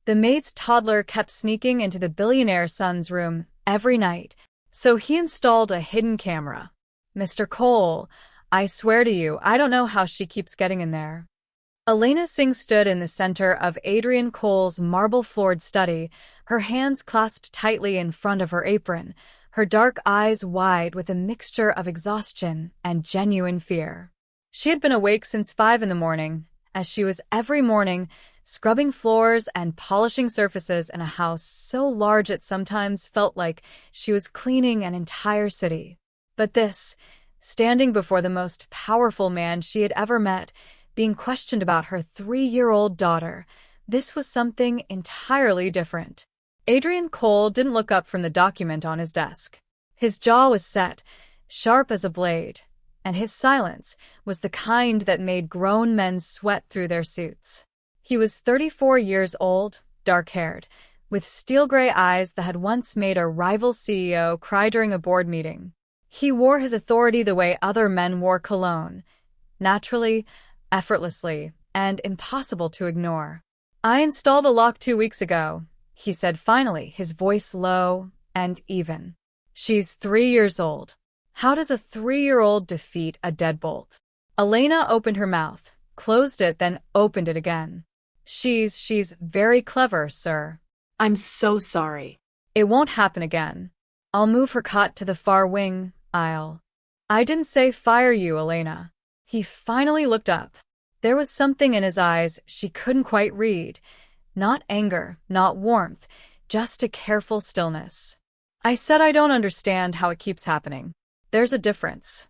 The maid's toddler kept sneaking into the billionaire son's room every night, so he installed a hidden camera. Mr. Cole, I swear to you, I don't know how she keeps getting in there. Elena Singh stood in the center of Adrian Cole's marble-floored study, her hands clasped tightly in front of her apron, her dark eyes wide with a mixture of exhaustion and genuine fear. She had been awake since 5 in the morning, as she was every morning, scrubbing floors and polishing surfaces in a house so large it sometimes felt like she was cleaning an entire city. But this, standing before the most powerful man she had ever met, being questioned about her 3-year-old daughter, this was something entirely different. Adrian Cole didn't look up from the document on his desk. His jaw was set, sharp as a blade, and his silence was the kind that made grown men sweat through their suits. He was 34 years old, dark-haired, with steel-gray eyes that had once made a rival CEO cry during a board meeting. He wore his authority the way other men wore cologne, naturally, effortlessly, and impossible to ignore. I installed a lock 2 weeks ago, he said finally, his voice low and even. She's 3 years old. How does a 3-year-old defeat a deadbolt? Elena opened her mouth, closed it, then opened it again. She's very clever, sir. I'm so sorry. It won't happen again. I'll move her cot to the far wing aisle. I didn't say fire you, Elena. He finally looked up. There was something in his eyes she couldn't quite read. Not anger, not warmth, just a careful stillness. I said I don't understand how it keeps happening. There's a difference.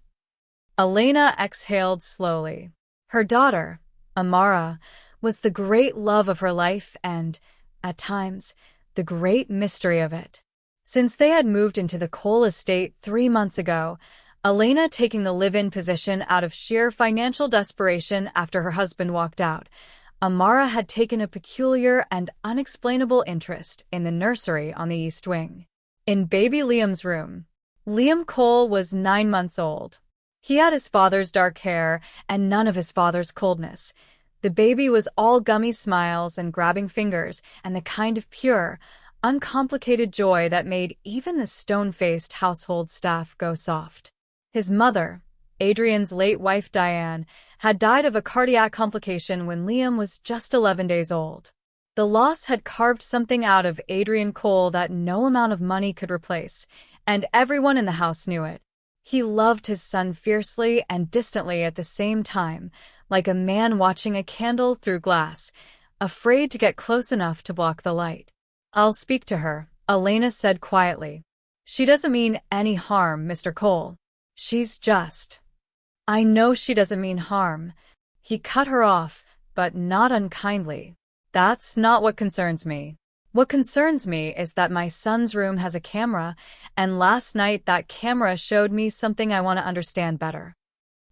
Elena exhaled slowly. Her daughter, Amara, was the great love of her life and, at times, the great mystery of it. Since they had moved into the Cole estate 3 months ago, Elena taking the live-in position out of sheer financial desperation after her husband walked out, Amara had taken a peculiar and unexplainable interest in the nursery on the East Wing. In baby Liam's room, Liam Cole was 9 months old. He had his father's dark hair and none of his father's coldness. The baby was all gummy smiles and grabbing fingers and the kind of pure, uncomplicated joy that made even the stone-faced household staff go soft. His mother, Adrian's late wife Diane, had died of a cardiac complication when Liam was just 11 days old. The loss had carved something out of Adrian Cole that no amount of money could replace, and everyone in the house knew it. He loved his son fiercely and distantly at the same time, like a man watching a candle through glass, afraid to get close enough to block the light. I'll speak to her, Elena said quietly. She doesn't mean any harm, Mr. Cole. She's just... I know she doesn't mean harm. He cut her off, but not unkindly. That's not what concerns me. What concerns me is that my son's room has a camera, and last night that camera showed me something I want to understand better.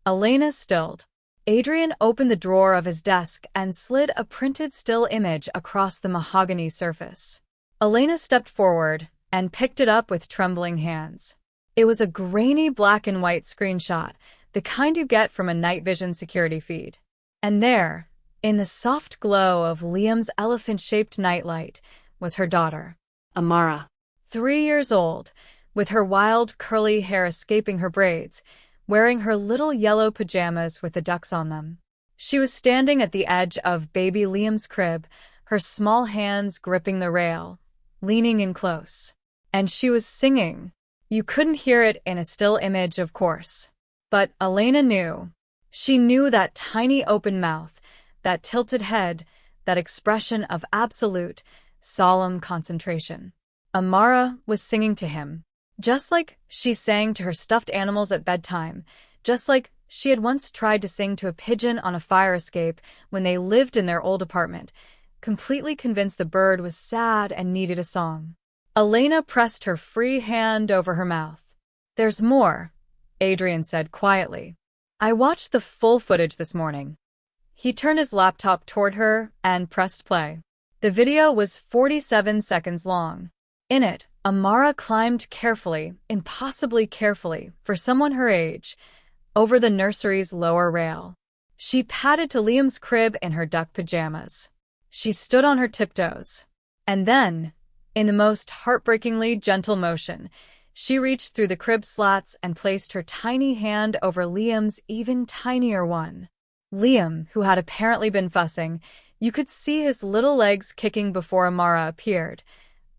Elena stilled. Adrian opened the drawer of his desk and slid a printed still image across the mahogany surface. Elena stepped forward and picked it up with trembling hands. It was a grainy black and white screenshot, the kind you get from a night vision security feed. And there, in the soft glow of Liam's elephant-shaped nightlight, was her daughter, Amara. 3 years old, with her wild, curly hair escaping her braids, wearing her little yellow pajamas with the ducks on them. She was standing at the edge of baby Liam's crib, her small hands gripping the rail, leaning in close. And she was singing. You couldn't hear it in a still image, of course. But Elena knew. She knew that tiny open mouth, that tilted head, that expression of absolute, solemn concentration. Amara was singing to him, just like she sang to her stuffed animals at bedtime, just like she had once tried to sing to a pigeon on a fire escape when they lived in their old apartment, completely convinced the bird was sad and needed a song. Elena pressed her free hand over her mouth. There's more, Adrian said quietly. I watched the full footage this morning. He turned his laptop toward her and pressed play. The video was 47 seconds long. In it, Amara climbed carefully, impossibly carefully, for someone her age, over the nursery's lower rail. She padded to Liam's crib in her duck pajamas. She stood on her tiptoes, And then, in the most heartbreakingly gentle motion, she reached through the crib slats and placed her tiny hand over Liam's even tinier one. Liam, who had apparently been fussing, you could see his little legs kicking before Amara appeared,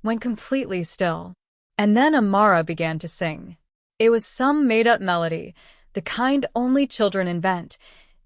went completely still. And then Amara began to sing. It was some made-up melody, the kind only children invent,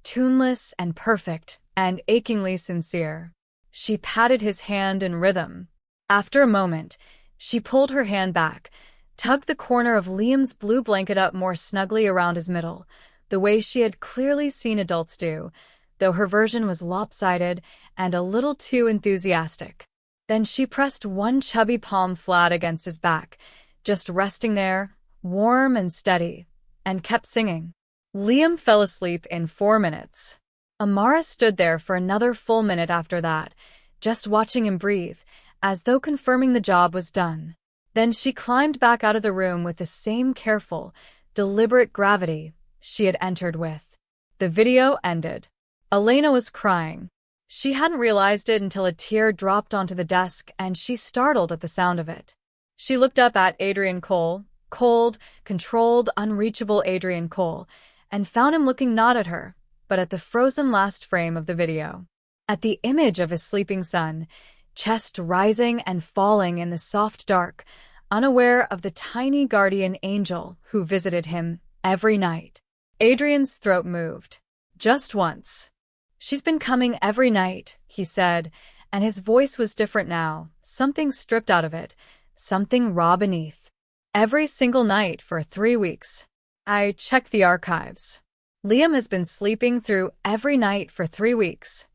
tuneless and perfect and achingly sincere. She patted his hand in rhythm. After a moment, she pulled her hand back, tugged the corner of Liam's blue blanket up more snugly around his middle, the way she had clearly seen adults do, though her version was lopsided and a little too enthusiastic. Then she pressed one chubby palm flat against his back, just resting there, warm and steady, and kept singing. Liam fell asleep in 4 minutes. Amara stood there for another full minute after that, just watching him breathe, as though confirming the job was done. Then she climbed back out of the room with the same careful, deliberate gravity she had entered with. The video ended. Elena was crying. She hadn't realized it until a tear dropped onto the desk and she startled at the sound of it. She looked up at Adrian Cole, cold, controlled, unreachable Adrian Cole, and found him looking not at her, but at the frozen last frame of the video. At the image of his sleeping son, chest rising and falling in the soft dark, unaware of the tiny guardian angel who visited him every night. Adrian's throat moved. Just once. "She's been coming every night," he said, and his voice was different now, something stripped out of it, something raw beneath. "Every single night for 3 weeks. I checked the archives. Liam has been sleeping through every night for 3 weeks."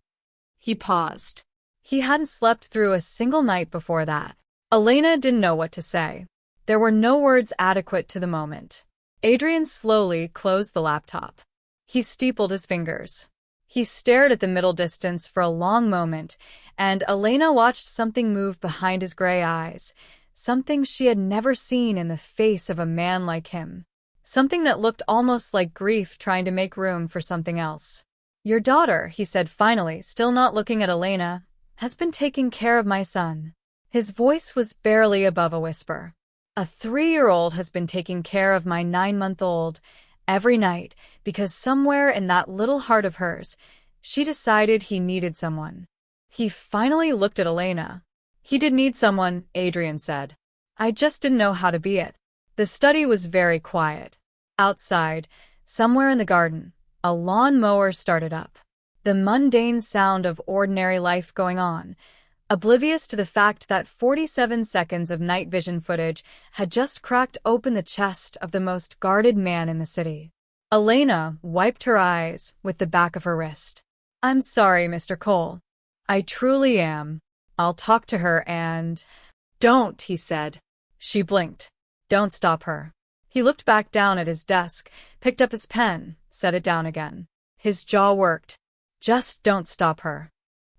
He paused. He hadn't slept through a single night before that. Elena didn't know what to say. There were no words adequate to the moment. Adrian slowly closed the laptop. He steepled his fingers. He stared at the middle distance for a long moment, and Elena watched something move behind his gray eyes, something she had never seen in the face of a man like him. Something that looked almost like grief trying to make room for something else. "Your daughter," he said finally, still not looking at Elena, "has been taking care of my son." His voice was barely above a whisper. "A 3-year-old has been taking care of my 9-month-old every night because somewhere in that little heart of hers, she decided he needed someone." He finally looked at Elena. "He did need someone," Adrian said. "I just didn't know how to be it." The study was very quiet. Outside, somewhere in the garden, a lawn mower started up. The mundane sound of ordinary life going on, oblivious to the fact that 47 seconds of night vision footage had just cracked open the chest of the most guarded man in the city. Elena wiped her eyes with the back of her wrist. "I'm sorry, Mr. Cole. I truly am. I'll talk to her and—" "Don't," he said. She blinked. "Don't stop her." He looked back down at his desk, picked up his pen, set it down again. His jaw worked. "Just don't stop her."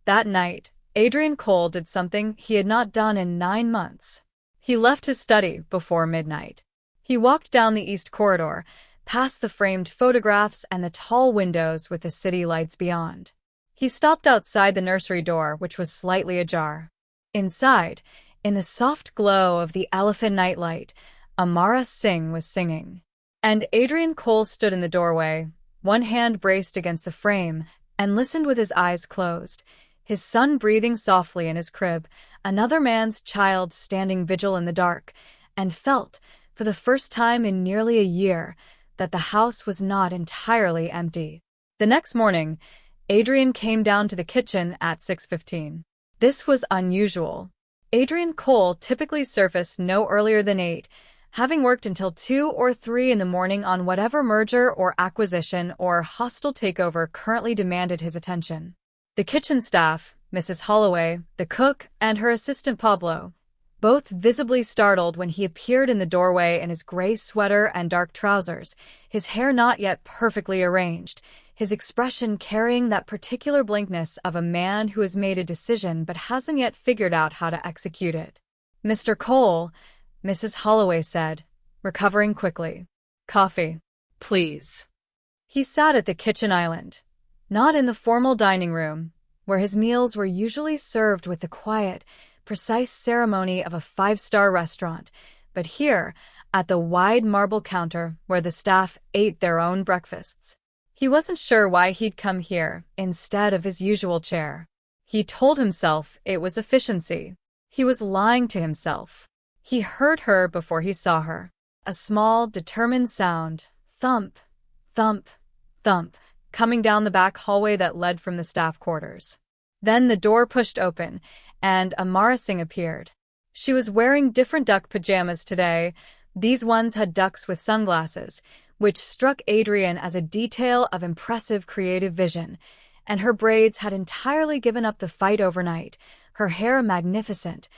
That night, Adrian Cole did something he had not done in 9 months. He left his study before midnight. He walked down the east corridor, past the framed photographs and the tall windows with the city lights beyond. He stopped outside the nursery door, which was slightly ajar. Inside, in the soft glow of the elephant nightlight, Amara Singh was singing. And Adrian Cole stood in the doorway, one hand braced against the frame, and listened with his eyes closed, his son breathing softly in his crib, another man's child standing vigil in the dark, and felt, for the first time in nearly a year, that the house was not entirely empty. The next morning, Adrian came down to the kitchen at 6:15. This was unusual. Adrian Cole typically surfaced no earlier than 8, having worked until 2 or 3 in the morning on whatever merger or acquisition or hostile takeover currently demanded his attention. The kitchen staff, Mrs. Holloway, the cook, and her assistant Pablo, both visibly startled when he appeared in the doorway in his gray sweater and dark trousers, his hair not yet perfectly arranged, his expression carrying that particular blankness of a man who has made a decision but hasn't yet figured out how to execute it. "Mr. Cole," Mrs. Holloway said, recovering quickly. "Coffee, Please." He sat at the kitchen island, not in the formal dining room, where his meals were usually served with the quiet, precise ceremony of a five-star restaurant, but here, at the wide marble counter where the staff ate their own breakfasts. He wasn't sure why he'd come here instead of his usual chair. He told himself it was efficiency. He was lying to himself. He heard her before he saw her. A small, determined sound, thump, thump, thump, coming down the back hallway that led from the staff quarters. Then the door pushed open, and Amara Singh appeared. She was wearing different duck pajamas today. These ones had ducks with sunglasses, which struck Adrian as a detail of impressive creative vision, and her braids had entirely given up the fight overnight, her hair a magnificent,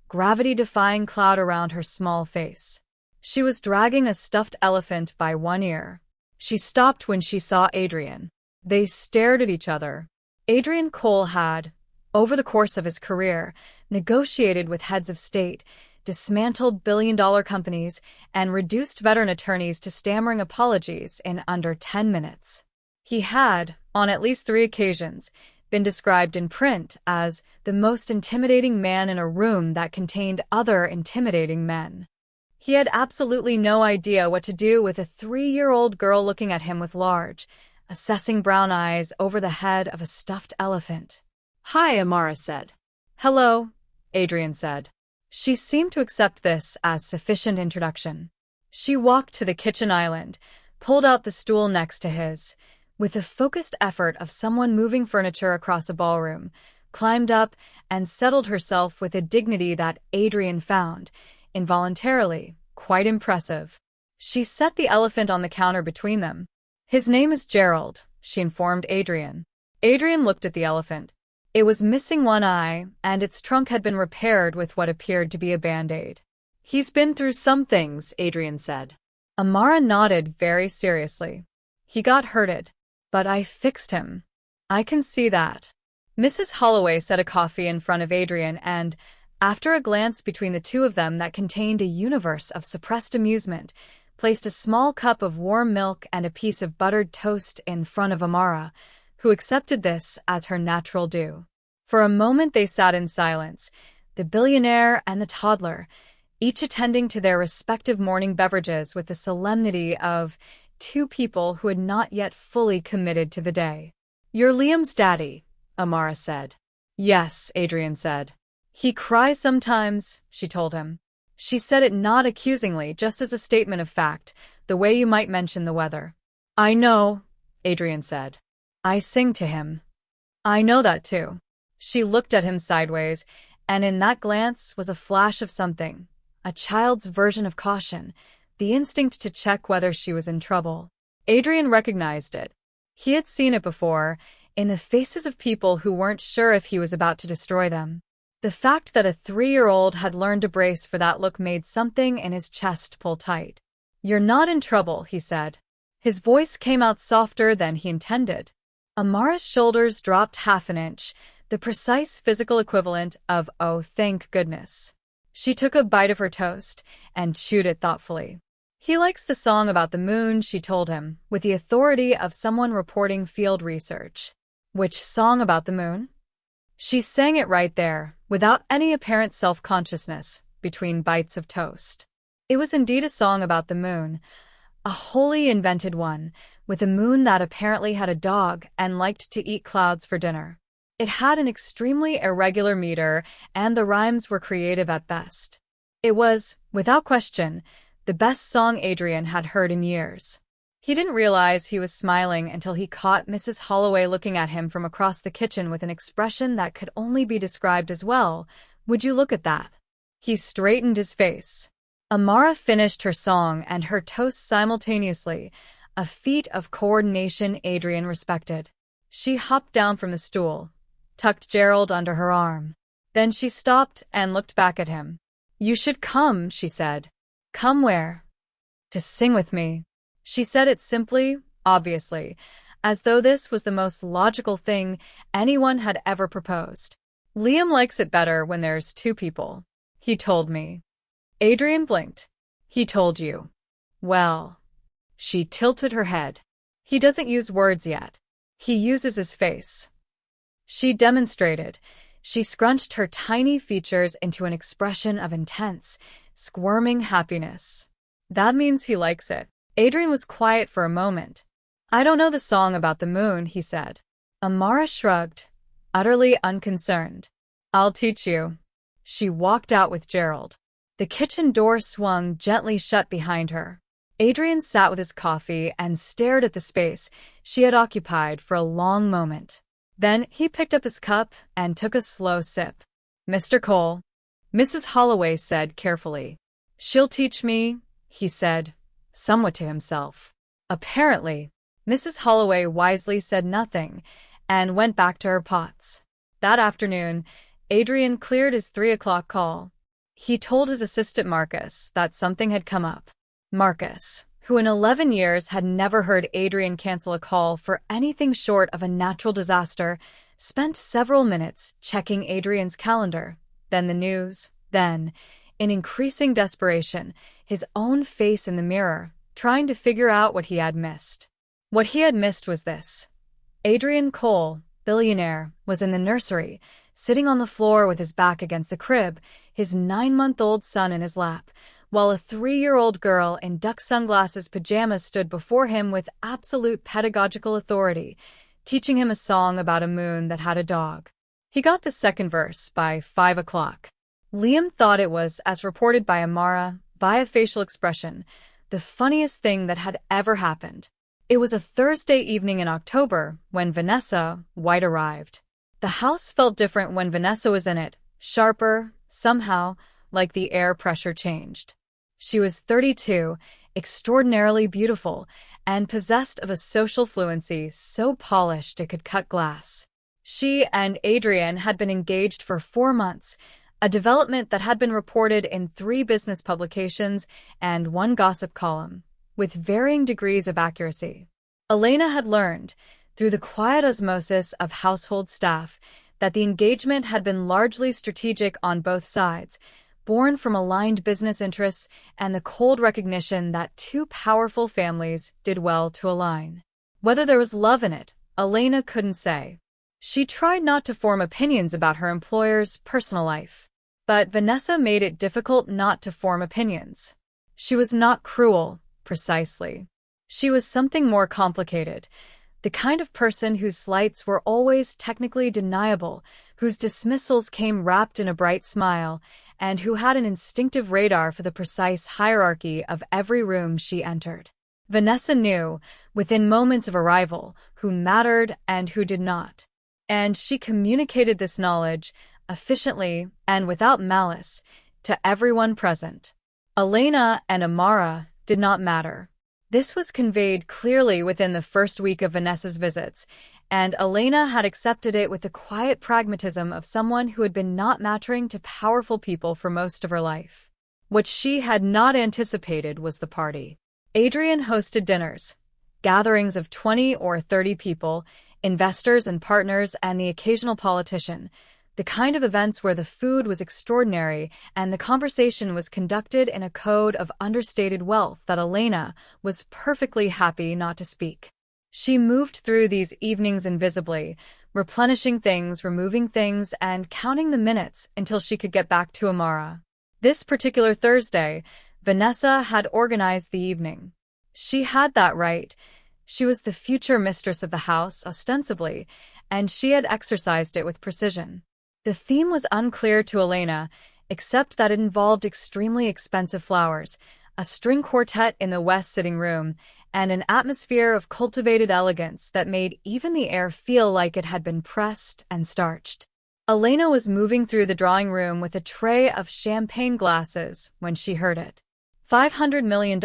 gravity-defying cloud around her small face. She was dragging a stuffed elephant by one ear. She stopped when she saw Adrian. They stared at each other. Adrian Cole had, over the course of his career, negotiated with heads of state, dismantled billion-dollar companies, and reduced veteran attorneys to stammering apologies in under 10 minutes. He had, on at least 3 occasions, been described in print as the most intimidating man in a room that contained other intimidating men. He had absolutely no idea what to do with a 3-year-old girl looking at him with large, assessing brown eyes over the head of a stuffed elephant. "Hi," Amara said. "Hello," Adrian said. She seemed to accept this as sufficient introduction. She walked to the kitchen island, pulled out the stool next to his, with the focused effort of someone moving furniture across a ballroom, climbed up and settled herself with a dignity that Adrian found, involuntarily, quite impressive. She set the elephant on the counter between them. "His name is Gerald," she informed Adrian. Adrian looked at the elephant. It was missing one eye, and its trunk had been repaired with what appeared to be a Band-Aid. "He's been through some things," Adrian said. Amara nodded very seriously. "He got hurted, but I fixed him. I can see that." Mrs. Holloway set a coffee in front of Adrian and, after a glance between the two of them that contained a universe of suppressed amusement, placed a small cup of warm milk and a piece of buttered toast in front of Amara, who accepted this as her natural due. For a moment they sat in silence, the billionaire and the toddler, each attending to their respective morning beverages with the solemnity of 2 people who had not yet fully committed to the day. "You're Liam's daddy," Amara said. "Yes," Adrian said. "He cries sometimes," she told him. She said it not accusingly, just as a statement of fact, the way you might mention the weather. "I know," Adrian said. "I sing to him." "I know that too." She looked at him sideways, and in that glance was a flash of something, a child's version of caution, the instinct to check whether she was in trouble. Adrian recognized it. He had seen it before, in the faces of people who weren't sure if he was about to destroy them. The fact that a 3-year-old had learned to brace for that look made something in his chest pull tight. "You're not in trouble," he said. His voice came out softer than he intended. Amara's shoulders dropped half an inch, the precise physical equivalent of "oh, thank goodness." She took a bite of her toast and chewed it thoughtfully. "He likes the song about the moon," she told him, with the authority of someone reporting field research. "Which song about the moon?" She sang it right there, without any apparent self-consciousness, between bites of toast. It was indeed a song about the moon, a wholly invented one, with a moon that apparently had a dog and liked to eat clouds for dinner. It had an extremely irregular meter, and the rhymes were creative at best. It was, without question, the best song Adrian had heard in years. He didn't realize he was smiling until he caught Mrs. Holloway looking at him from across the kitchen with an expression that could only be described as, "Well, would you look at that?" He straightened his face. Amara finished her song and her toast simultaneously, a feat of coordination Adrian respected. She hopped down from the stool, tucked Gerald under her arm. Then she stopped and looked back at him. "You should come," she said. "Come where?" "To sing with me." She said it simply, obviously, as though this was the most logical thing anyone had ever proposed. "Liam likes it better when there's 2 people. He told me." Adrian blinked. "He told you." "Well." She tilted her head. "He doesn't use words yet. He uses his face." She demonstrated, She scrunched her tiny features into an expression of intense, squirming happiness. That means he likes it. Adrian was quiet for a moment. I don't know the song about the moon, he said. Amara shrugged, utterly unconcerned. I'll teach you. She walked out with Gerald. The kitchen door swung gently shut behind her. Adrian sat with his coffee and stared at the space she had occupied for a long moment. Then he picked up his cup and took a slow sip. Mr. Cole, Mrs. Holloway said carefully. She'll teach me, he said, somewhat to himself. Apparently, Mrs. Holloway wisely said nothing and went back to her pots. That afternoon, Adrian cleared his 3 o'clock call. He told his assistant Marcus that something had come up. Marcus, who in 11 years had never heard Adrian cancel a call for anything short of a natural disaster, spent several minutes checking Adrian's calendar, then the news, then, in increasing desperation, his own face in the mirror, trying to figure out what he had missed. What he had missed was this. Adrian Cole, Billionaire, was in the nursery, sitting on the floor with his back against the crib, his 9-month-old son in his lap, while a 3-year-old girl in duck sunglasses pajamas stood before him with absolute pedagogical authority, teaching him a song about a moon that had a dog. He got the second verse by 5 o'clock. Liam thought it was, as reported by Amara, via facial expression, the funniest thing that had ever happened. It was a Thursday evening in October when Vanessa White arrived. The house felt different when Vanessa was in it, sharper, somehow, like the air pressure changed. She was 32, extraordinarily beautiful, and possessed of a social fluency so polished it could cut glass. She and Adrian had been engaged for 4 months, a development that had been reported in 3 business publications and 1 gossip column, with varying degrees of accuracy. Elena had learned, through the quiet osmosis of household staff, that the engagement had been largely strategic on both sides, born from aligned business interests and the cold recognition that 2 powerful families did well to align. Whether there was love in it, Elena couldn't say. She tried not to form opinions about her employer's personal life. But Vanessa made it difficult not to form opinions. She was not cruel, precisely. She was something more complicated, the kind of person whose slights were always technically deniable, whose dismissals came wrapped in a bright smile, and who had an instinctive radar for the precise hierarchy of every room she entered. Vanessa knew, within moments of arrival, who mattered and who did not. And she communicated this knowledge, efficiently and without malice, to everyone present. Elena and Amara did not matter. This was conveyed clearly within the first week of Vanessa's visits, and Elena had accepted it with the quiet pragmatism of someone who had been not mattering to powerful people for most of her life. What she had not anticipated was the party. Adrian hosted dinners, gatherings of 20 or 30 people, investors and partners and the occasional politician, the kind of events where the food was extraordinary and the conversation was conducted in a code of understated wealth that Elena was perfectly happy not to speak. She moved through these evenings invisibly, replenishing things, removing things, and counting the minutes until she could get back to Amara. This particular Thursday, Vanessa had organized the evening. She had that right. She was the future mistress of the house, ostensibly, and she had exercised it with precision. The theme was unclear to Elena, except that it involved extremely expensive flowers, a string quartet in the west sitting room, and an atmosphere of cultivated elegance that made even the air feel like it had been pressed and starched. Elena was moving through the drawing room with a tray of champagne glasses when she heard it. $500 million,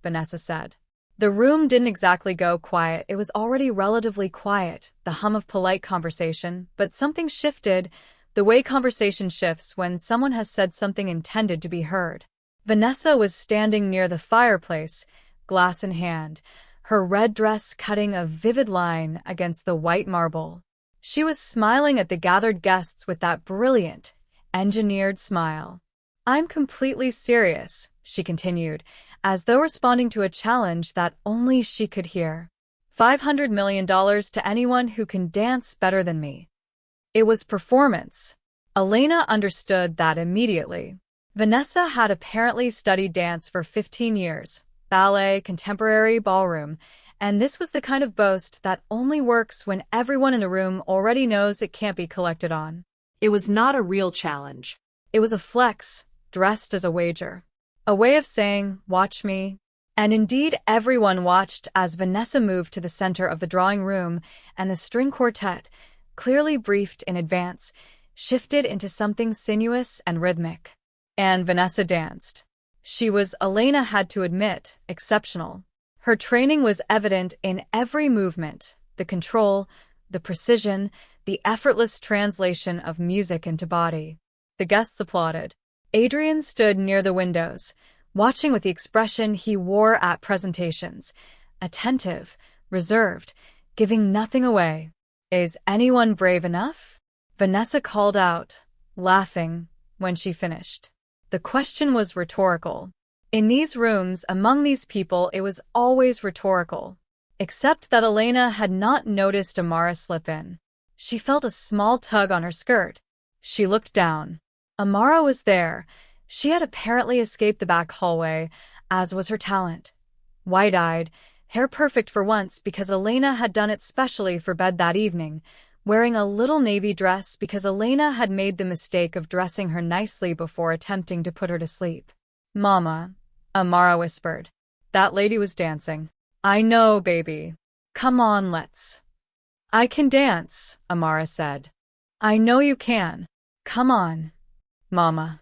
Vanessa said. The room didn't exactly go quiet. It was already relatively quiet, the hum of polite conversation, but something shifted, the way conversation shifts when someone has said something intended to be heard. Vanessa was standing near the fireplace, glass in hand, her red dress cutting a vivid line against the white marble. She was smiling at the gathered guests with that brilliant, engineered smile. I'm completely serious, she continued, as though responding to a challenge that only she could hear. $500 million to anyone who can dance better than me. It was performance. Elena understood that immediately. Vanessa had apparently studied dance for 15 years, ballet, contemporary, ballroom, and this was the kind of boast that only works when everyone in the room already knows it can't be collected on. It was not a real challenge. It was a flex, dressed as a wager. A way of saying, watch me. And indeed, everyone watched as Vanessa moved to the center of the drawing room and the string quartet, clearly briefed in advance, shifted into something sinuous and rhythmic. And Vanessa danced. She was, Elena had to admit, exceptional. Her training was evident in every movement, the control, the precision, the effortless translation of music into body. The guests applauded. Adrian stood near the windows, watching with the expression he wore at presentations, attentive, reserved, giving nothing away. Is anyone brave enough? Vanessa called out, laughing, when she finished. The question was rhetorical. In these rooms, among these people, it was always rhetorical. Except that Elena had not noticed Amara slip in. She felt a small tug on her skirt. She looked down. Amara was there. She had apparently escaped the back hallway, as was her talent. Wide-eyed, hair perfect for once because Elena had done it specially for bed that evening, wearing a little navy dress because Elena had made the mistake of dressing her nicely before attempting to put her to sleep. "Mama," Amara whispered. "That lady was dancing." "I know, baby. Come on, let's." "I can dance," Amara said. "I know you can. Come on, Mama."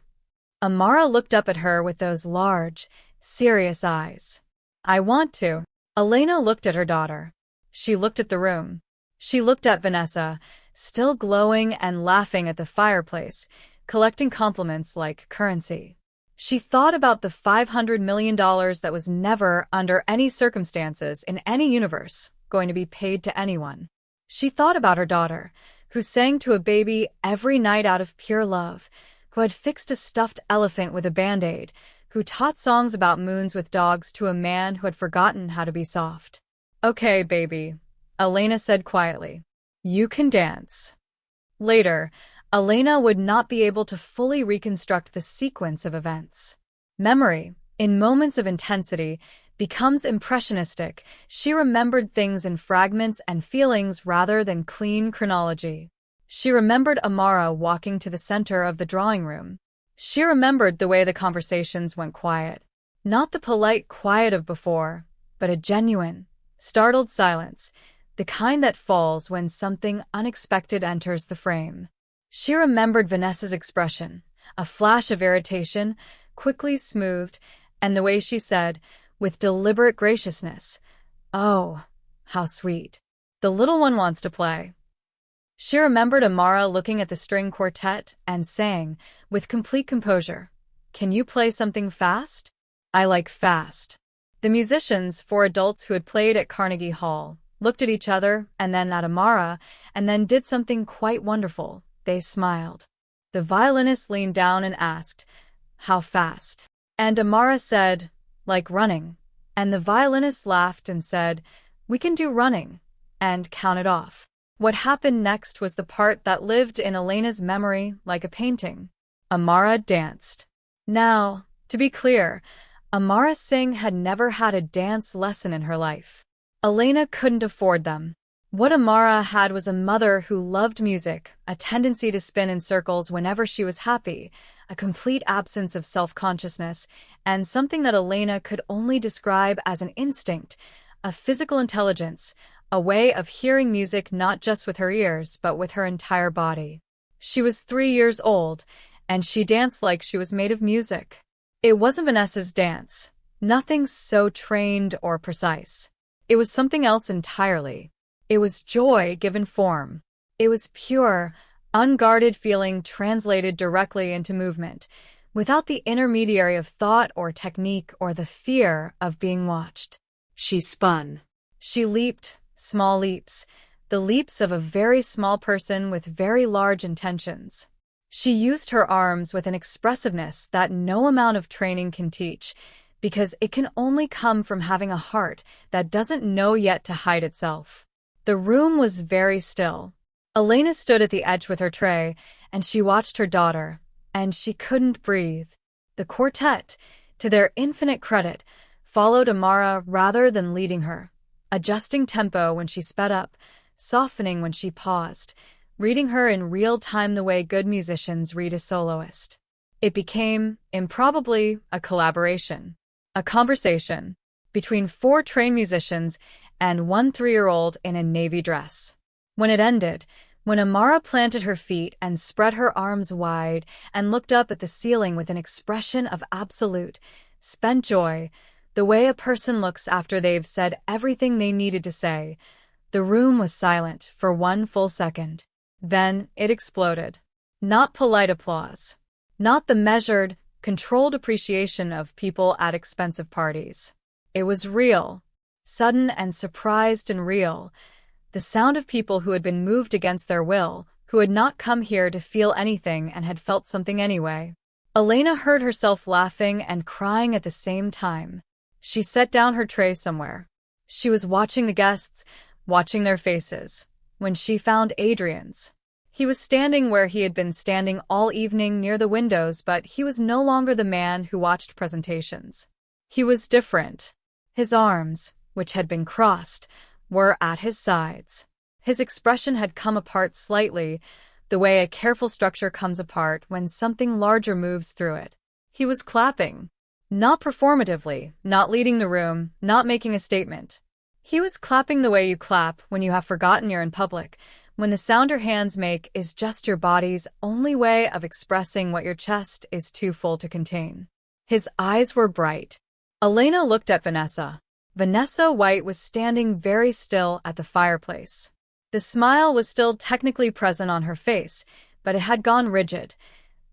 Amara looked up at her with those large, serious eyes. "I want to." Elena looked at her daughter. She looked at the room. She looked at Vanessa, still glowing and laughing at the fireplace, collecting compliments like currency. She thought about the $500 million that was never, under any circumstances, in any universe, going to be paid to anyone. She thought about her daughter, who sang to a baby every night out of pure love, who had fixed a stuffed elephant with a Band-Aid, who taught songs about moons with dogs to a man who had forgotten how to be soft. "Okay, baby," Elena said quietly. "You can dance." Later, Elena would not be able to fully reconstruct the sequence of events. Memory, in moments of intensity, becomes impressionistic. She remembered things in fragments and feelings rather than clean chronology. She remembered Amara walking to the center of the drawing room. She remembered the way the conversations went quiet. Not the polite quiet of before, but a genuine, startled silence, the kind that falls when something unexpected enters the frame. She remembered Vanessa's expression, a flash of irritation, quickly smoothed, and the way she said, with deliberate graciousness, "Oh, how sweet. The little one wants to play." She remembered Amara looking at the string quartet and saying, with complete composure, "Can you play something fast?" "I like fast." The musicians, 4 adults who had played at Carnegie Hall, looked at each other and then at Amara, and then did something quite wonderful. They smiled. The violinist leaned down and asked, "How fast?" And Amara said, "Like running." And the violinist laughed and said, "We can do running," and counted off. What happened next was the part that lived in Elena's memory like a painting. Amara danced. Now, to be clear, Amara Singh had never had a dance lesson in her life. Elena couldn't afford them. What Amara had was a mother who loved music, a tendency to spin in circles whenever she was happy, a complete absence of self-consciousness, and something that Elena could only describe as an instinct, a physical intelligence, a way of hearing music not just with her ears but with her entire body. She was 3 years old, and she danced like she was made of music. It wasn't Vanessa's dance, nothing so trained or precise. It was something else entirely. It was joy given form. It was pure, unguarded feeling translated directly into movement, without the intermediary of thought or technique or the fear of being watched. She spun. She leaped, small leaps, the leaps of a very small person with very large intentions. She used her arms with an expressiveness that no amount of training can teach, because it can only come from having a heart that doesn't know yet to hide itself. The room was very still. Elena stood at the edge with her tray, and she watched her daughter, and she couldn't breathe. The quartet, to their infinite credit, followed Amara rather than leading her, adjusting tempo when she sped up, softening when she paused, reading her in real time the way good musicians read a soloist. It became, improbably, a collaboration, a conversation, between 4 trained musicians and one 3-year-old in a navy dress. When it ended, when Amara planted her feet and spread her arms wide and looked up at the ceiling with an expression of absolute, spent joy, the way a person looks after they've said everything they needed to say, the room was silent for one full second. Then it exploded. Not polite applause. Not the measured, controlled appreciation of people at expensive parties. It was real. Sudden and surprised and real. The sound of people who had been moved against their will, who had not come here to feel anything and had felt something anyway. Elena heard herself laughing and crying at the same time. She set down her tray somewhere. She was watching the guests, watching their faces, when she found Adrian's. He was standing where he had been standing all evening near the windows, but he was no longer the man who watched presentations. He was different. His arms, which had been crossed, were at his sides. His expression had come apart slightly, the way a careful structure comes apart when something larger moves through it. He was clapping. Not performatively, not leading the room, not making a statement. He was clapping the way you clap when you have forgotten you're in public, when the sound your hands make is just your body's only way of expressing what your chest is too full to contain. His eyes were bright. Elena looked at Vanessa. Vanessa White was standing very still at the fireplace. The smile was still technically present on her face, but it had gone rigid.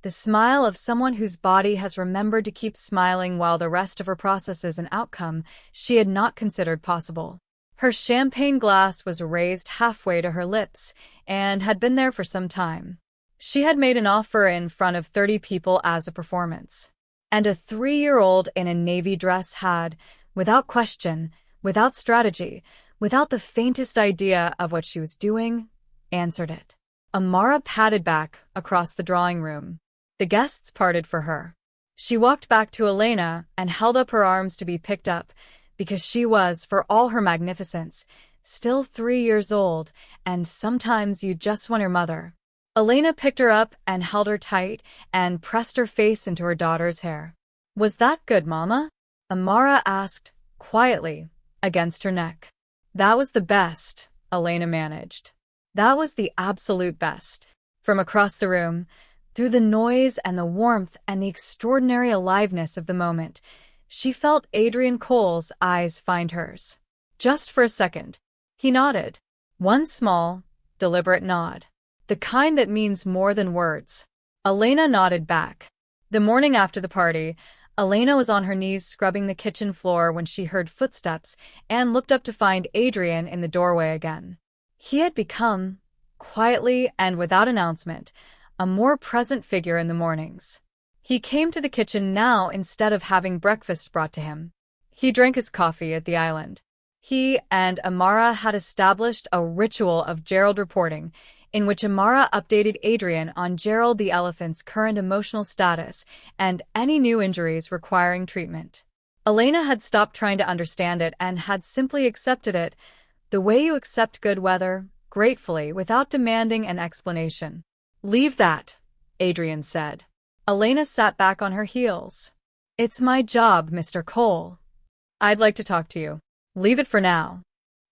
The smile of someone whose body has remembered to keep smiling while the rest of her processes an outcome she had not considered possible. Her champagne glass was raised halfway to her lips and had been there for some time. She had made an offer in front of 30 people as a performance. And a 3-year-old in a navy dress had, without question, without strategy, without the faintest idea of what she was doing, answered it. Amara padded back across the drawing room. The guests parted for her. She walked back to Elena and held up her arms to be picked up, because she was, for all her magnificence, still 3 years old, and sometimes you just want your mother. Elena picked her up and held her tight and pressed her face into her daughter's hair. "Was that good, Mama?" Amara asked, quietly, against her neck. "That was the best," Elena managed. "That was the absolute best." From across the room, through the noise and the warmth and the extraordinary aliveness of the moment, she felt Adrian Cole's eyes find hers. Just for a second. He nodded. One small, deliberate nod. The kind that means more than words. Elena nodded back. The morning after the party, Elena was on her knees scrubbing the kitchen floor when she heard footsteps and looked up to find Adrian in the doorway again. He had become, quietly and without announcement, a more present figure in the mornings. He came to the kitchen now instead of having breakfast brought to him. He drank his coffee at the island. He and Amara had established a ritual of Gerald reporting, in which Amara updated Adrian on Gerald the elephant's current emotional status and any new injuries requiring treatment. Elena had stopped trying to understand it and had simply accepted it, the way you accept good weather, gratefully, without demanding an explanation. "Leave that," Adrian said. Elena sat back on her heels. "It's my job, Mr. Cole. I'd like to talk to you. Leave it for now."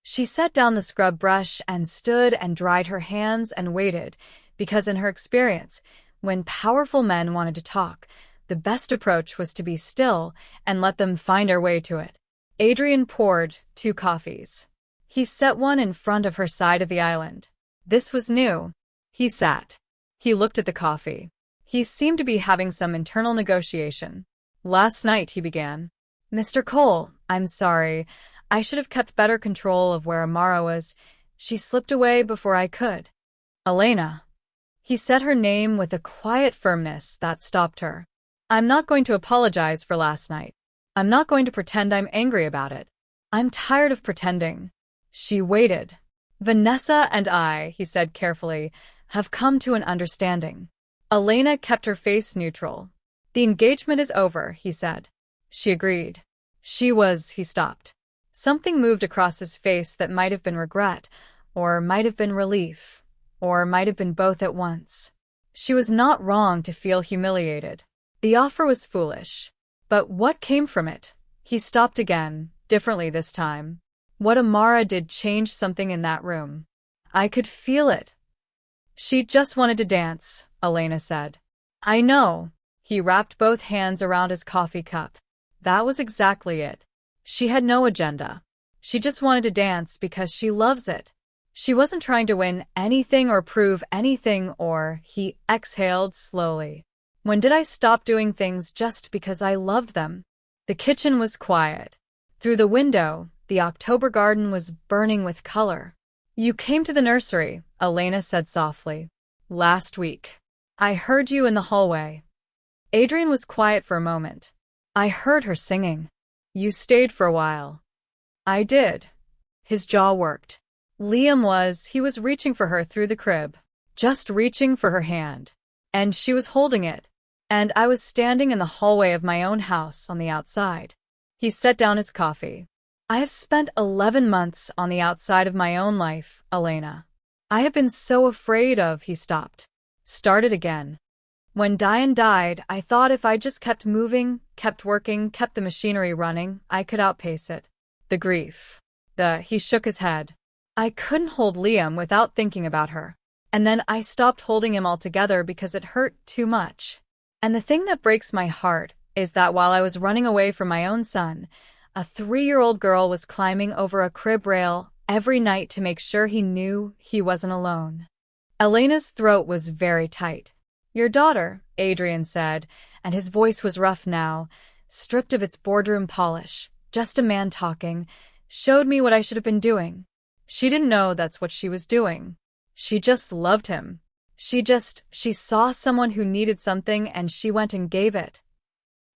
She set down the scrub brush and stood and dried her hands and waited, because in her experience, when powerful men wanted to talk, the best approach was to be still and let them find their way to it. Adrian poured 2 coffees. He set one in front of her side of the island. This was new. He sat. He looked at the coffee. He seemed to be having some internal negotiation. "Last night," he began. "Mr. Cole, I'm sorry. I should have kept better control of where Amara was. She slipped away before I could." "Elena." He said her name with a quiet firmness that stopped her. "I'm not going to apologize for last night. I'm not going to pretend I'm angry about it. I'm tired of pretending." She waited. Vanessa and I, he said carefully, have come to an understanding. Elena kept her face neutral. The engagement is over, he said. She agreed. He stopped. Something moved across his face that might have been regret, or might have been relief, or might have been both at once. She was not wrong to feel humiliated. The offer was foolish. But what came from it? He stopped again, differently this time. What Amara did changed something in that room. I could feel it. She just wanted to dance, Elena said. I know. He wrapped both hands around his coffee cup. That was exactly it. She had no agenda. She just wanted to dance because she loves it. She wasn't trying to win anything or prove anything he exhaled slowly. When did I stop doing things just because I loved them? The kitchen was quiet. Through the window, the October garden was burning with color. You came to the nursery, Elena said softly. Last week. I heard you in the hallway. Adrian was quiet for a moment. I heard her singing. You stayed for a while. I did. His jaw worked. He was reaching for her through the crib. Just reaching for her hand. And she was holding it. And I was standing in the hallway of my own house on the outside. He set down his coffee. I have spent 11 months on the outside of my own life, Elena. I have been so afraid of, he stopped. Started again. When Diane died, I thought if I just kept moving, kept working, kept the machinery running, I could outpace it. The grief. He shook his head. I couldn't hold Liam without thinking about her. And then I stopped holding him altogether because it hurt too much. And the thing that breaks my heart is that while I was running away from my own son, a 3-year-old girl was climbing over a crib rail every night to make sure he knew he wasn't alone. Elena's throat was very tight. Your daughter, Adrian said, and his voice was rough now, stripped of its boardroom polish, just a man talking, showed me what I should have been doing. She didn't know that's what she was doing. She just loved him. She saw someone who needed something and she went and gave it.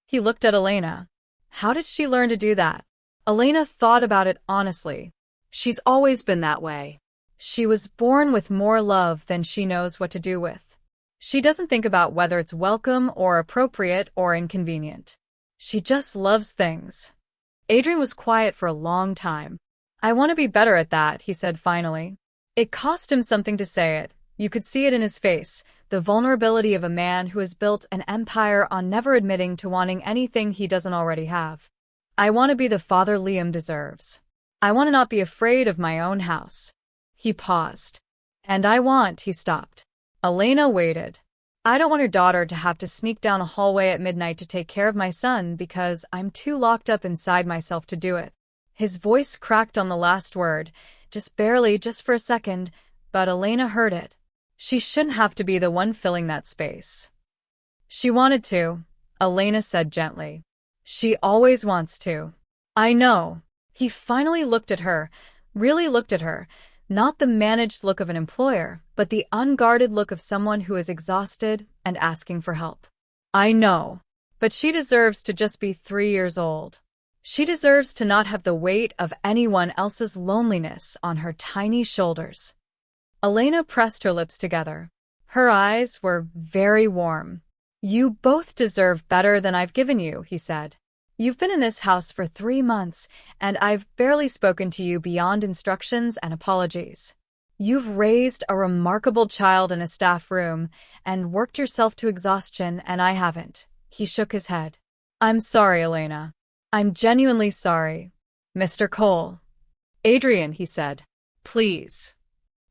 He looked at Elena. How did she learn to do that? Elena thought about it honestly. She's always been that way. She was born with more love than she knows what to do with. She doesn't think about whether it's welcome or appropriate or inconvenient. She just loves things. Adrian was quiet for a long time. I want to be better at that, he said finally. It cost him something to say it. You could see it in his face, the vulnerability of a man who has built an empire on never admitting to wanting anything he doesn't already have. I want to be the father Liam deserves. I want to not be afraid of my own house. He paused. And he stopped. Elena waited. I don't want her daughter to have to sneak down a hallway at midnight to take care of my son because I'm too locked up inside myself to do it. His voice cracked on the last word, just barely, just for a second, but Elena heard it. She shouldn't have to be the one filling that space. She wanted to, Elena said gently. She always wants to. I know. He finally looked at her, really looked at her, not the managed look of an employer, but the unguarded look of someone who is exhausted and asking for help. I know. But she deserves to just be 3 years old. She deserves to not have the weight of anyone else's loneliness on her tiny shoulders. Elena pressed her lips together. Her eyes were very warm. You both deserve better than I've given you, he said. You've been in this house for 3 months, and I've barely spoken to you beyond instructions and apologies. You've raised a remarkable child in a staff room and worked yourself to exhaustion, and I haven't. He shook his head. I'm sorry, Elena. I'm genuinely sorry. Mr. Cole. Adrian, he said. Please.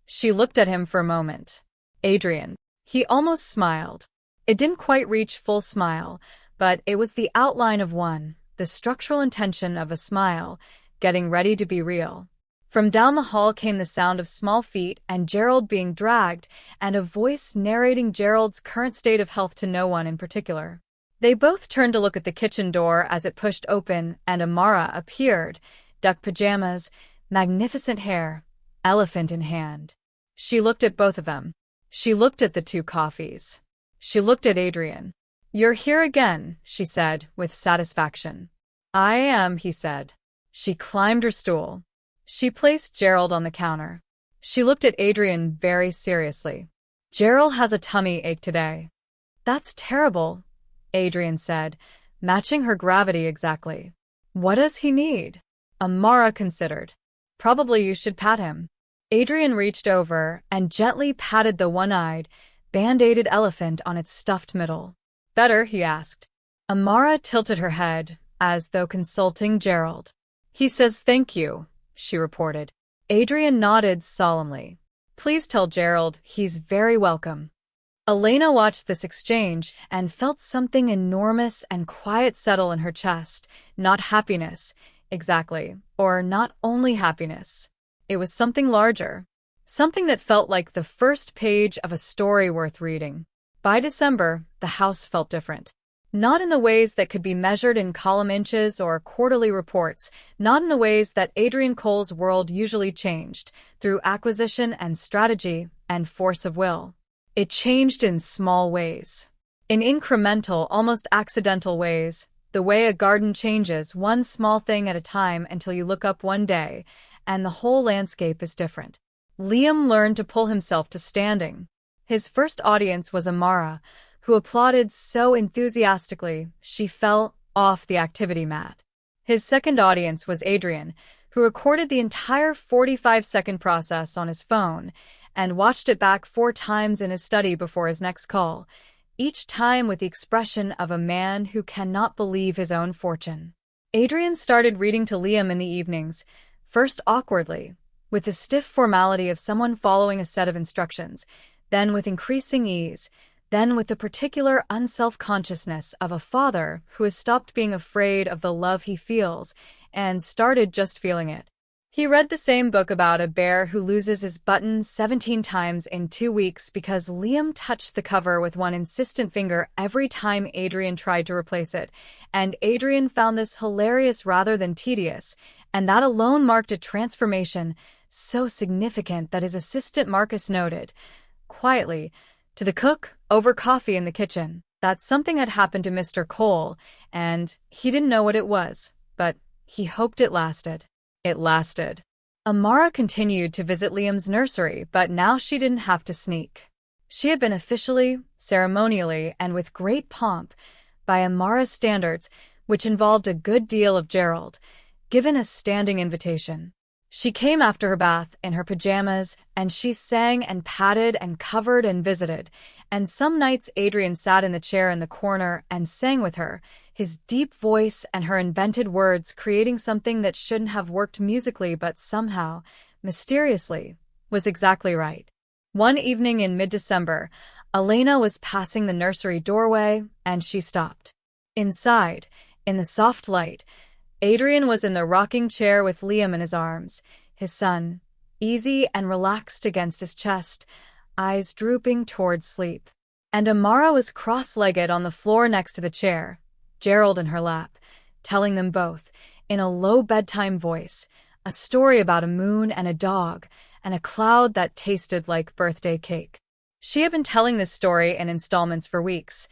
She looked at him for a moment. Adrian. He almost smiled. It didn't quite reach full smile, but it was the outline of one, the structural intention of a smile, getting ready to be real. From down the hall came the sound of small feet and Gerald being dragged, and a voice narrating Gerald's current state of health to no one in particular. They both turned to look at the kitchen door as it pushed open, and Amara appeared, duck pajamas, magnificent hair, elephant in hand. She looked at both of them. She looked at the 2 coffees. She looked at Adrian. You're here again, she said, with satisfaction. I am, he said. She climbed her stool. She placed Gerald on the counter. She looked at Adrian very seriously. Gerald has a tummy ache today. That's terrible, Adrian said, matching her gravity exactly. What does he need? Amara considered. Probably you should pat him. Adrian reached over and gently patted the one-eyed, band-aided elephant on its stuffed middle. Better, he asked. Amara tilted her head, as though consulting Gerald. He says thank you, she reported. Adrian nodded solemnly. Please tell Gerald he's very welcome. Elena watched this exchange and felt something enormous and quiet settle in her chest. Not happiness, exactly, or not only happiness. It was something larger. Something that felt like the first page of a story worth reading. By December, the house felt different. Not in the ways that could be measured in column inches or quarterly reports, not in the ways that Adrian Cole's world usually changed, through acquisition and strategy and force of will. It changed in small ways. In incremental, almost accidental ways, the way a garden changes one small thing at a time until you look up one day, and the whole landscape is different. Liam learned to pull himself to standing. His first audience was Amara, who applauded so enthusiastically she fell off the activity mat. His second audience was Adrian, who recorded the entire 45-second process on his phone and watched it back 4 times in his study before his next call, each time with the expression of a man who cannot believe his own fortune. Adrian started reading to Liam in the evenings, first awkwardly, with the stiff formality of someone following a set of instructions, then with increasing ease, then with the particular unself-consciousness of a father who has stopped being afraid of the love he feels and started just feeling it. He read the same book about a bear who loses his button 17 times in 2 weeks because Liam touched the cover with one insistent finger every time Adrian tried to replace it, and Adrian found this hilarious rather than tedious, and that alone marked a transformation so significant that his assistant Marcus noted, quietly, to the cook, over coffee in the kitchen, that something had happened to Mr. Cole, and he didn't know what it was, but he hoped it lasted. It lasted. Amara continued to visit Liam's nursery, but now she didn't have to sneak. She had been officially, ceremonially, and with great pomp, by Amara's standards, which involved a good deal of Gerald, given a standing invitation. She came after her bath in her pajamas, and she sang and patted and covered and visited, and some nights Adrian sat in the chair in the corner and sang with her, his deep voice and her invented words creating something that shouldn't have worked musically but somehow, mysteriously, was exactly right. One evening in mid-December, Elena was passing the nursery doorway, and she stopped. Inside, in the soft light, Adrian was in the rocking chair with Liam in his arms, his son, easy and relaxed against his chest, eyes drooping toward sleep. And Amara was cross-legged on the floor next to the chair, Gerald in her lap, telling them both, in a low bedtime voice, a story about a moon and a dog, and a cloud that tasted like birthday cake. She had been telling this story in installments for weeks.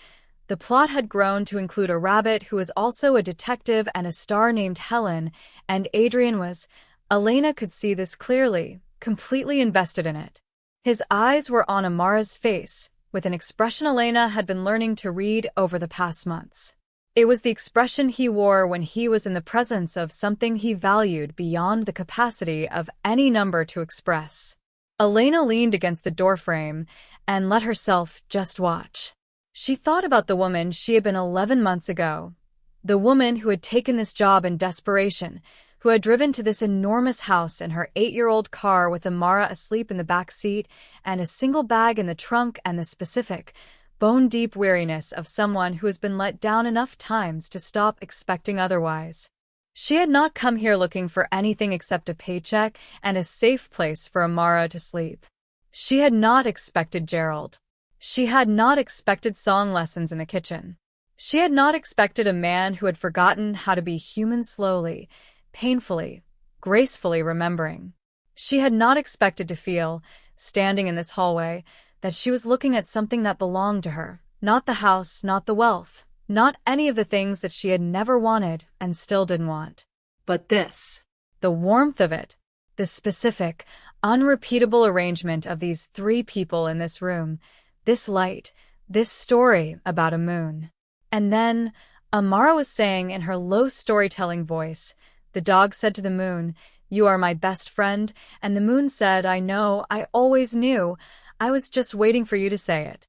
The plot had grown to include a rabbit who was also a detective and a star named Helen, and Adrian was. Elena could see this clearly, completely invested in it. His eyes were on Amara's face, with an expression Elena had been learning to read over the past months. It was the expression he wore when he was in the presence of something he valued beyond the capacity of any number to express. Elena leaned against the doorframe and let herself just watch. She thought about the woman she had been 11 months ago, the woman who had taken this job in desperation, who had driven to this enormous house in her 8-year-old car with Amara asleep in the back seat and a single bag in the trunk, and the specific, bone-deep weariness of someone who has been let down enough times to stop expecting otherwise. She had not come here looking for anything except a paycheck and a safe place for Amara to sleep. She had not expected Gerald. She had not expected song lessons in the kitchen. She had not expected a man who had forgotten how to be human slowly, painfully, gracefully remembering. She had not expected to feel, standing in this hallway, that she was looking at something that belonged to her, not the house, not the wealth, not any of the things that she had never wanted and still didn't want. But this. The warmth of it, the specific, unrepeatable arrangement of these three people in this room, this light, this story about a moon. And then, Amara was saying in her low storytelling voice, the dog said to the moon, "You are my best friend," and the moon said, "I know, I always knew. I was just waiting for you to say it."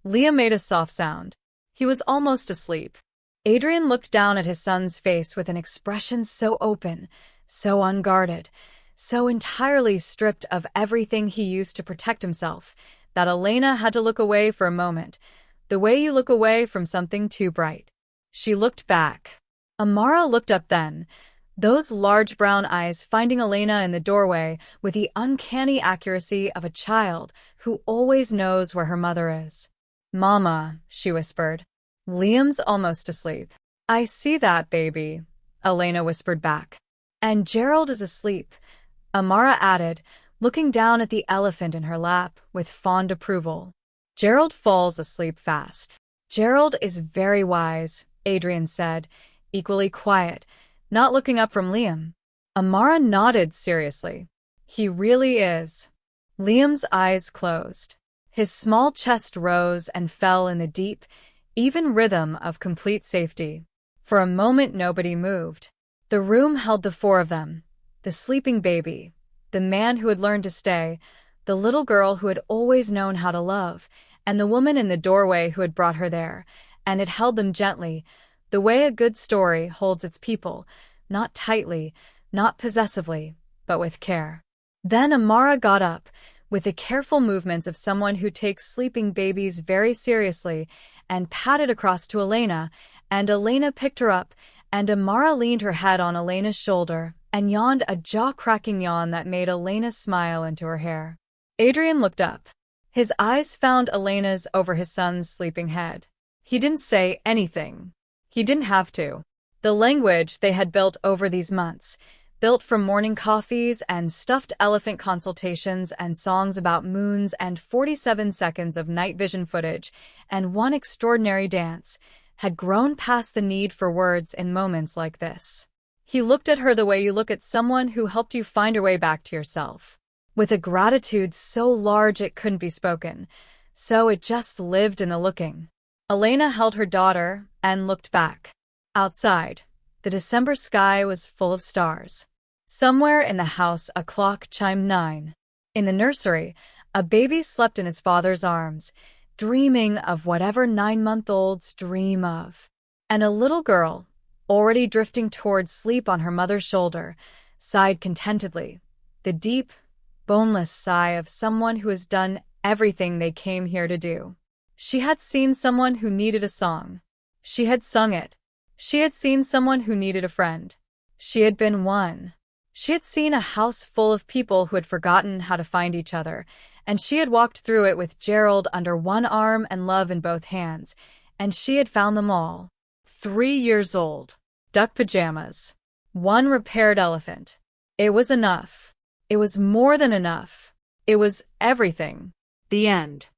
Liam made a soft sound. He was almost asleep. Adrian looked down at his son's face with an expression so open, so unguarded, so entirely stripped of everything he used to protect himself, that Elena had to look away for a moment, the way you look away from something too bright. She looked back. Amara looked up then, those large brown eyes finding Elena in the doorway with the uncanny accuracy of a child who always knows where her mother is. "Mama," she whispered. "Liam's almost asleep." "I see that, baby," Elena whispered back. "And Gerald is asleep," Amara added, looking down at the elephant in her lap with fond approval. "Gerald falls asleep fast." "Gerald is very wise," Adrian said, equally quiet, not looking up from Liam. Amara nodded seriously. "He really is." Liam's eyes closed. His small chest rose and fell in the deep, even rhythm of complete safety. For a moment nobody moved. The room held the four of them, the sleeping baby, the man who had learned to stay, the little girl who had always known how to love, and the woman in the doorway who had brought her there, and it held them gently, the way a good story holds its people, not tightly, not possessively, but with care. Then Amara got up, with the careful movements of someone who takes sleeping babies very seriously, and patted across to Elena, and Elena picked her up, and Amara leaned her head on Elena's shoulder and yawned a jaw-cracking yawn that made Elena smile into her hair. Adrian looked up. His eyes found Elena's over his son's sleeping head. He didn't say anything. He didn't have to. The language they had built over these months, built from morning coffees and stuffed elephant consultations and songs about moons and 47 seconds of night vision footage and one extraordinary dance, had grown past the need for words in moments like this. He looked at her the way you look at someone who helped you find your way back to yourself, with a gratitude so large it couldn't be spoken, so it just lived in the looking. Elena held her daughter and looked back. Outside, the December sky was full of stars. Somewhere in the house a clock chimed 9. In the nursery, a baby slept in his father's arms, dreaming of whatever 9-month-olds dream of. And a little girl, already drifting towards sleep on her mother's shoulder, sighed contentedly, the deep, boneless sigh of someone who has done everything they came here to do. She had seen someone who needed a song. She had sung it. She had seen someone who needed a friend. She had been one. She had seen a house full of people who had forgotten how to find each other, and she had walked through it with Gerald under one arm and love in both hands, and she had found them all. 3 years old. Duck pajamas. One repaired elephant. It was enough. It was more than enough. It was everything. The end.